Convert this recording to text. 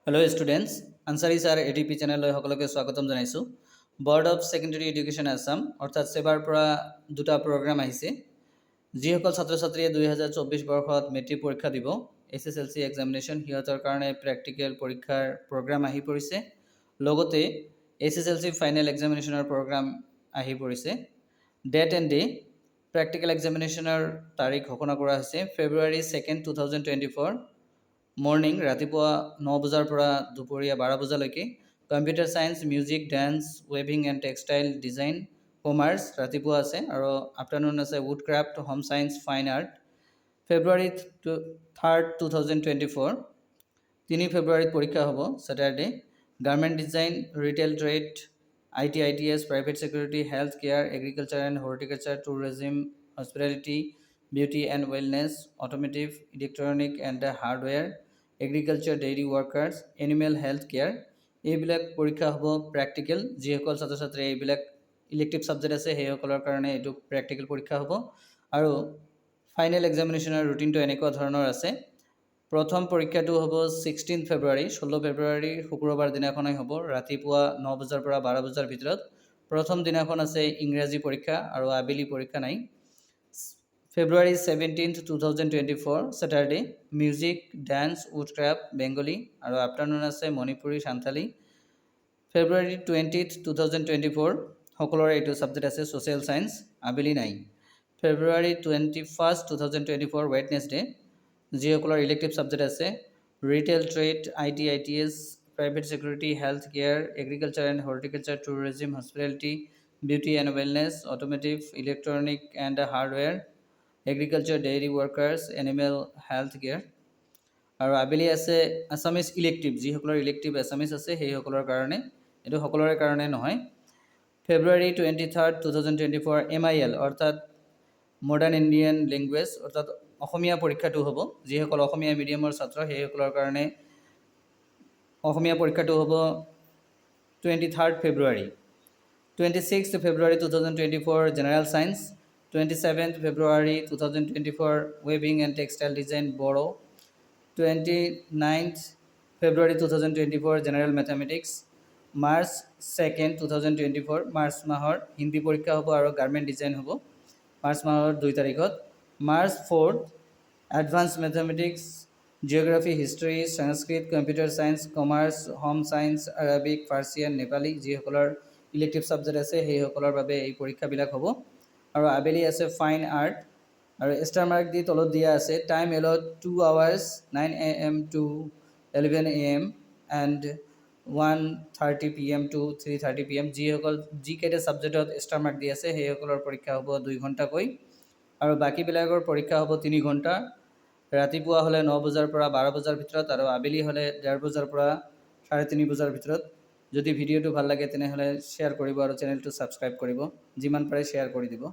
Hello students, Ansari sir ATP channel লৈ সকলোকে স্বাগতম জনাইছো। Board of Secondary Education Assam অৰ্থাৎ সেবাৰ পৰা দুটা প্ৰগ্ৰাম আহিছে। যিসকল ছাত্ৰ-ছাত্ৰীয়ে 2024 বৰ্ষত মেট্ৰিক পৰীক্ষা দিব, Hslc এক্সামিনেশ্যন হিয়তৰ কাৰণে প্ৰ্যাকটিক্যাল পৰীক্ষাৰ প্ৰগ্ৰাম আহি পৰিছে। লগতে Hslc ফাইনেল এক্সামিনেশ্যনৰ প্ৰগ্ৰাম আহি পৰিছে। ডেট এণ্ড ডে প্ৰ্যাকটিক্যাল এক্সামিনেশ্যনৰ তাৰিখ ঘোষণা কৰা হৈছে February 2nd, 2024 মৰ্নিং ৰাতিপুৱা 9 বজাৰ পৰা দুপৰীয়া 12 বজালৈকে। কম্পিউটাৰ সায়েন্স, মিউজিক, ডান্স, ৱেভিং এণ্ড টেক্সটাইল ডিজাইন, কমাৰ্চ ৰাতিপুৱা আছে আৰু আফটাৰনুন আছে wood craft, home science, fine art. February 3rd, 2024 3 ফেব্ৰুৱাৰীত পৰীক্ষা হ'ব Saturday. Garment design, retail trade, IT, ITS, private secretary, health care, agriculture and horticulture, tourism, hospitality, beauty and wellness, automotive, electronic and hardware, agriculture, dairy workers, animal health care, এইবিলাক পৰীক্ষা হ'ব প্ৰ্যাকটিক্যাল। যিসকল ছাত্ৰ ছাত্ৰীয়ে এইবিলাক ইলেক্টিভ ছাবজেক্ট আছে সেইসকলৰ কাৰণে এইটো প্ৰ্যাকটিক্যাল পৰীক্ষা হ'ব। আৰু ফাইনেল এক্সামিনেশ্যনৰ ৰুটিনটো এনেকুৱা ধৰণৰ আছে। প্ৰথম পৰীক্ষাটো হ'ব 16 ফেব্ৰুৱাৰী, 16 ফেব্ৰুৱাৰী শুক্ৰবাৰ দিনাখনেই হ'ব, ৰাতিপুৱা 9 বজাৰ পৰা 12 বজাৰ ভিতৰত। প্ৰথম দিনাখন আছে ইংৰাজী পৰীক্ষা আৰু আবেলি পৰীক্ষা নাই। February 17th, 2024 Saturday, music, dance, wood craft, Bengali আৰু আফটাৰনুন আছে মণিপুৰী, সান্থালী। February 20th, 2024 সকলোৰে এইটো ছাবজেক্ট আছে ছ'চিয়েল সায়েন্স, আবেলি নাই। February 21st, 2024 ৱেডনেছডে, যিসকলৰ ইলেক্টিভ ছাবজেক্ট আছে retail trade, IT, ITS, private secretary, health care, agriculture and horticulture, tourism, hospitality, beauty and wellness, automotive, electronic and hardware, agriculture, dairy workers, animal health care. আৰু আবেলি আছে Assamese elective, যিসকলৰ elective Assamese আছে সেইসকলৰ কাৰণে, এইটো সকলোৰে কাৰণে নহয়। February 23rd, 2024 MIL অৰ্থাৎ মডাৰ্ণ ইণ্ডিয়ান লেংগুৱেজ অৰ্থাৎ অসমীয়া পৰীক্ষাটো হ'ব। যিসকল অসমীয়া মিডিয়ামৰ ছাত্ৰ সেইসকলৰ কাৰণে অসমীয়া পৰীক্ষাটো হ'ব 23rd February। 26th February 2024 general science, 27th February 2024 ৱেভিং and textile design Bodo, 29th February 2024 general mathematics, March 2nd, 2024 মাৰ্চ মাহৰ হিন্দী পৰীক্ষা হ'ব আৰু গাৰ্মেণ্ট ডিজাইন হ'ব মাৰ্চ মাহৰ 2 তাৰিখত। March 4th advance mathematics, geography, history, Sanskrit, computer science, commerce, home science, Arabic, Persian, Nepali, যিসকলৰ ইলেক্টিভ ছাবজেক্ট আছে সেইসকলৰ বাবে এই পৰীক্ষাবিলাক হ'ব। আৰু আবেলি আছে ফাইন আৰ্ট আৰু ষ্টাৰ মাৰ্ক দি তলত দিয়া আছে time allot 2 hours 9 AM to 11 AM and 1:30 PM to 3:30 PM। যিকেইটা ছাবজেক্টত ষ্টাৰ মাৰ্ক দি আছে সেইসকলৰ পৰীক্ষা হ'ব 2 ঘণ্টাকৈ আৰু বাকীবিলাকৰ পৰীক্ষা হ'ব 3 ঘণ্টা। ৰাতিপুৱা হ'লে 9 বজাৰ পৰা 12 বজাৰ ভিতৰত আৰু আবেলি হ'লে 1:30 বজাৰ পৰা 3:30 বজাৰ ভিতৰত। যদি ভিডিঅ'টো ভাল লাগে তেনেহ'লে শ্বেয়াৰ কৰিব আৰু চেনেলটো ছাবস্ক্ৰাইব কৰিব, যিমান পাৰে শ্বেয়াৰ কৰি দিব।